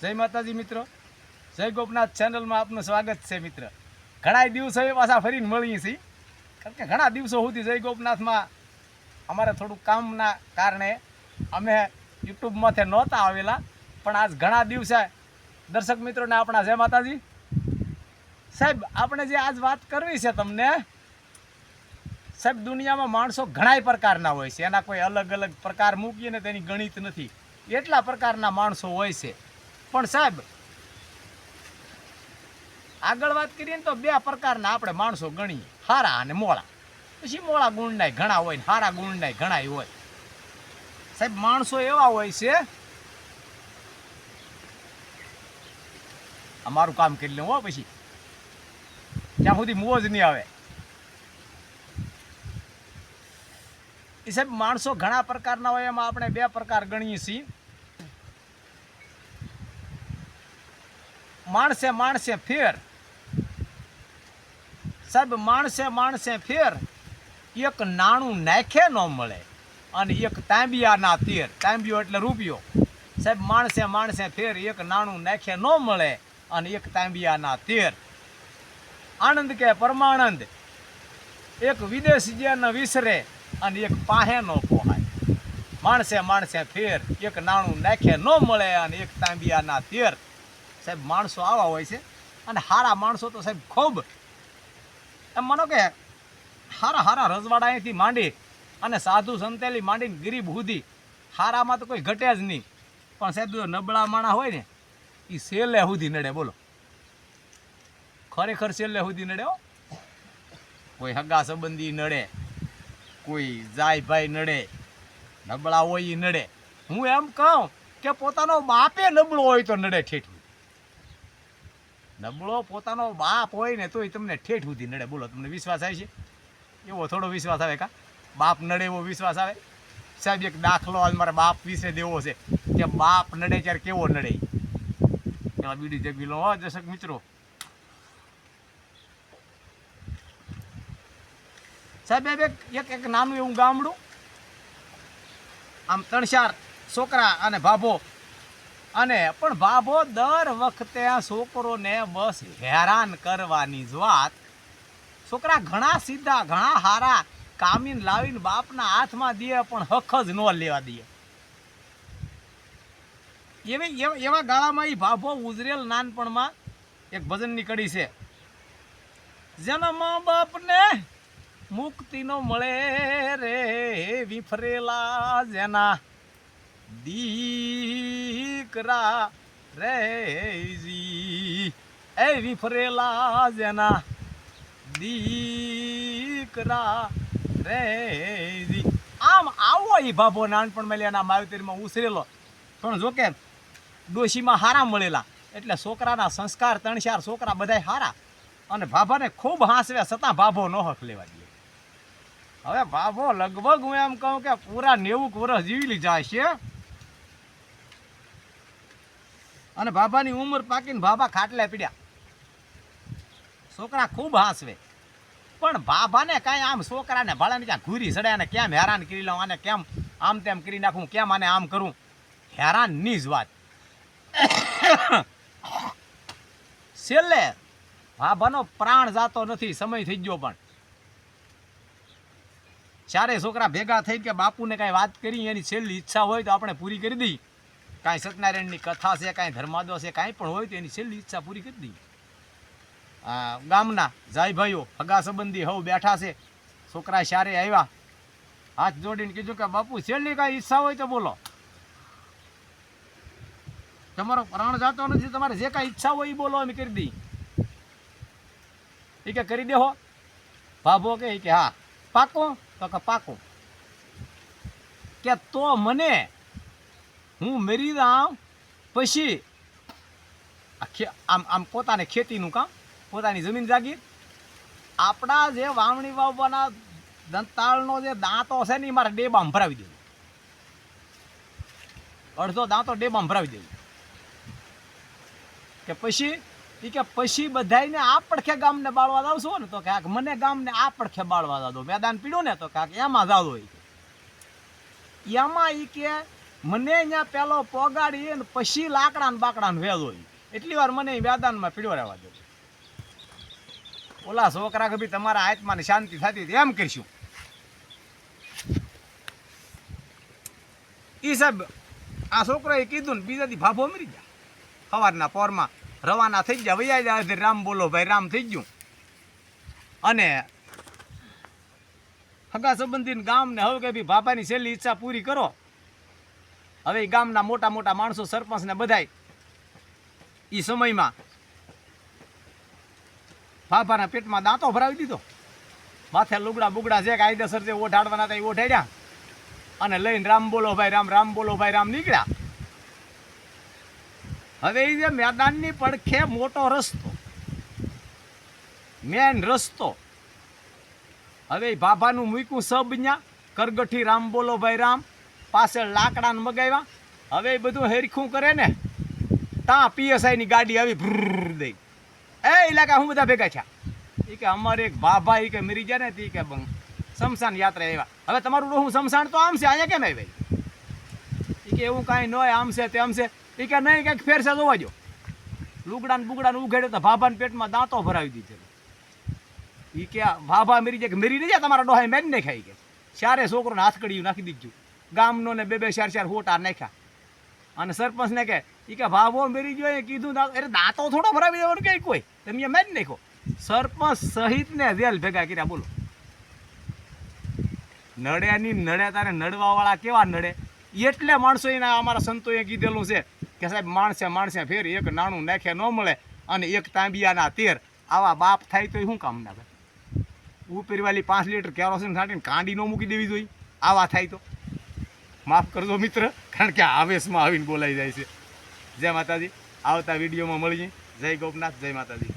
જય માતાજી મિત્રો, જય ગોપનાથ ચેનલમાં આપનું સ્વાગત છે મિત્ર. ઘણા દિવસો પાછા ફરીને મળીએ છીએ, કારણ કે ઘણા દિવસો સુધી જય ગોપનાથમાં અમારે થોડું કામના કારણે અમે યુટ્યુબમાંથી નહોતા આવેલા, પણ આજ ઘણા દિવસે દર્શક મિત્રોને આપણા જય માતાજી. સાહેબ, આપણે જે આજ વાત કરવી છે તમને, સાહેબ દુનિયામાં માણસો ઘણા પ્રકારના હોય છે, એના કોઈ અલગ અલગ પ્રકાર મૂકીએ ને તેની ગણિત નથી, એટલા પ્રકારના માણસો હોય છે. પણ સાહેબ આગળ વાત કરીએ ને તો બે પ્રકારના આપણે માણસો ગણીએ, હારા અને મોળા. પછી મોળા ગુણનાય ઘણા હોય ને હારા ગુણનાય ઘણા હોય. સાહેબ માણસો એવા હોય છે, અમારું કામ કરી લે હો, પછી ત્યાં સુધી મોજ નહીં આવે. એ સાહેબ માણસો ઘણા પ્રકારના હોય, એમાં આપણે બે પ્રકાર ગણીએ છીએ. માણસે માણસે ફેર. સાહેબ માણસે ફેર એક નાણું નાખે ન મળે, અને એક તાંબિયાના તેર. તાંબિયો એટલે રૂપિયો. સાહેબ માણસે ફેર એક નાણું નાખે ન મળે, અને એક તાંબિયાના તેર. આનંદ કે પરમાનંદ એક વિદેશ જેને વિસરે, અને એક પાહે ન પોહાય. માણસે ફેર એક નાણું નાખે ન મળે, અને એક તાંબિયાના તેર. સાહેબ માણસો આવા હોય છે. અને હારા માણસો તો સાહેબ ખૂબ, એમ માનો કે હારા રજવાડાએથી માંડી અને સાધુ સંતેલી માંડીને ગરીબ સુધી હારામાં તો કોઈ ઘટે જ નહીં. પણ સાહેબ જો નબળા માણા હોય ને, એ છેલ્લે સુધી નડે. બોલો, ખરેખર છેલ્લે સુધી નડે હો. કોઈ હગા સંબંધી નડે, કોઈ જાય ભાઈ નડે, નબળા હોય એ નડે. હું એમ કહું કે પોતાનો બાપે નબળો હોય તો નડે ઠેઠ. નબળો પોતાનો બાપ હોય ને તોય તમને ઠેઠ સુધી નડે. બોલો, તમને વિશ્વાસ આવે છે? એવો થોડો વિશ્વાસ આવે કા? બાપ નડે એવો વિશ્વાસ આવે? સાહેબ એક દાખલો આજ મારા બાપ વિશે દેવો છે કે બાપ નડે ત્યારે કેવો નડે. એમાં બીડી જગી લો હો દર્શક મિત્રો. સાહેબ એક નાનું એવું ગામડું, આમ 3-4 છોકરા અને ભાભો. અને પણ ભાભો દર વખતે છોકરોને બસ હેરાન કરવાની જ વાત. છોકરા ઘણા સીધા, ઘણા હારા કામીને લાવીને બાપના હાથમાં દે, પણ હક જ ન લેવા દે. એવા ગાળામાં એ ભાભો ઉજરેલ નાનપણમાં એક ભજનની કડી છે. જેના મા બાપને મુક્તિ નો મળે રે, વિફરેલા જેના દીકરા રે જી. એ વિફરેલા જેના દીકરા રે જી. આમ આવો એ ભાભો નાનપણમાં એના માવતરમાં ઉછરેલો. પણ જોકે ડોશીમાં હારા મળેલા, એટલે છોકરાના સંસ્કાર 3-4 છોકરા બધાય હારા. અને ભાભાને ખૂબ હાંસવે, છતાં ભાભો નો હક લેવા દે. હવે ભાભો લગભગ હું એમ કહું કે પૂરા 90 વર્ષ જીવી જાય છે. અને ભાભાની ઉંમર પાકીને ભાભા ખાટલે પીડ્યા. છોકરા ખૂબ હાંસવે, પણ ભાભાને કાંઈ આમ છોકરાને ભાડાને ક્યાં ઘૂરી ચડે, અને કેમ હેરાન કરી લઉં, આને કેમ આમ તેમ કરી નાખું, કેમ આને આમ કરું, હેરાનની જ વાત. છેલ્લે ભાભાનો પ્રાણ જાતો નથી, સમય થઈ ગયો. પણ ચારે છોકરા ભેગા થઈ કે બાપુને કાંઈ વાત કરી, એની છેલ્લી ઈચ્છા હોય તો આપણે પૂરી કરી દઈએ. કાંઈ સત્યનારાયણની કથા છે, કાંઈ ધર્માદો છે, કાંઈ પણ હોય તો એની છેલ્લી ઈચ્છા પૂરી કરી દઈએ. ગામના જાય ભાઈઓ, હગા સંબંધી હવ બેઠા છે. છોકરા ચારે આવ્યા, હાથ જોડીને કીધું કે બાપુ છેલ્લી કાંઈ ઈચ્છા હોય તો બોલો. તમારો પ્રાણ જાતો નથી, તમારે જે કાંઈ ઈચ્છા હોય એ બોલો, અમે કરી દઈએ. એ કે કરી દેહો. ભાભો કે હા પાકો? તો કે પાકો. કે તો મને હું મરી જાઉં પછી આમ પોતાને ખેતીનું કામ, પોતાની જમીન જાગીર, આપણા જે વાવણી વાવવાના દંતાળનો જે દાંતો છે ને, એ મારે ડેબામાં ભરાવી દેવું. અડધો દાંતો ડેબામાં ભરાવી દેવું. કે પછી બધાને આ પડખે ગામને બાળવા જાવ છો ને, તો કે મને ગામને આ પડખે બાળવા દો. મેદાન પીડ્યું ને તો કે એમાં જાવ હોય. એમાં એ કે મને અહીંયા પેલો પોગાડી ને પછી લાકડા ને બાકડા ને વેલો એટલી વાર મને વ્યાદાનમાં પીડ્યો રહેવા દો. ઓલા છોકરા કે ભાઈ તમારા આત્માને શાંતિ થતી હતી એમ કરશું. ઈ સાહેબ આ છોકરાએ કીધું ને બીજા દી ભાભો મરી ગયા. સવારના પોરમાં રવાના થઈ ગયા, વૈયા જાય રામ બોલો ભાઈ રામ થઈ ગયું. અને હગા સંબંધી ગામને હવે કે ભાઈ બાપાની છેલ્લી ઈચ્છા પૂરી કરો. હવે ગામના મોટા મોટા માણસો સરપંચ ને બધાય એ સમયમાં બાપાના પેટમાં દાંતો ભરાવી દીધો. માથે લુગડા બુગડા જે કાયદેસર જે ઓઢાડવાના હતા એ ઓઢાડ્યા અને લઈને રામ બોલો ભાઈ રામ રામ બોલો ભાઈ રામ નીકળ્યા. હવે એ જે મેદાનની પડખે મોટો રસ્તો મેન રસ્તો, હવે બાબાનું મૂક્યું સબન્યા કરગઠી રામ બોલો ભાઈ રામ, પાછળ લાકડા ને મગાવ્યા. હવે બધું હેરખું કરે ને ત્યાં PSI ની ગાડી આવી ભ્રર દઈ, એ ઇલાકા હું બધા ભેગા થયા. એ કે અમારે એક બાબા એ કે મરી ગયા ને તે કે શમશાન યાત્રા આવ્યા. હવે તમારું હું શમશાન તો આમ છે, અહીંયા કેમ આવી? એ કે એવું કાંઈ ન હોય, આમ છે તેમ છે. એ કે નહીં કંઈક ફેરસે જોવા જો. લુગડા ને બુગડા ને ઉઘેડે તો ભાભાના પેટમાં દાંતો ભરાવી દીધેલો. એ કે ભાભા મરી જાય કે મરી નહીં જાય, તમારા ડોહાએ મેન નહીં ખાઈ કે ચારે છોકરોને હાથકડીયું નાખી દીધું. ગામનો ને બે ચાર હોટા નાખ્યા. અને સરપંચ ને કે એ કે ભાભો મરી ગયો એ કીધું અરે દાંતો થોડો ભરાવી દેવાનું કે કોઈ તમે મેન નાખો. સરપંચ સહિત ને વેલ ભેગા કર્યા. બોલો નડ્યા ની નડ્યા તારે નડવા વાળા કેવા નડે. એટલે માણસો એના અમારા સંતોએ કીધેલું છે કે સાહેબ માણસે માણસે ફેર એક નાણું નાખે ન મળે અને એક તાંબિયાના તેર. આવા બાપ થાય તો શું કામ ના ભાઈ? ઉપરવાલી 5 લીટર કેરોસીન છાંટીને કાંડી ન મૂકી દેવી જોઈએ. આવા થાય તો માફ કરજો મિત્ર, કારણ કે આવેશમાં આવીને બોલાઈ જાય છે. જય માતાજી. આવતા વિડીયોમાં મળીએ. જય ગોપનાથ, જય માતાજી.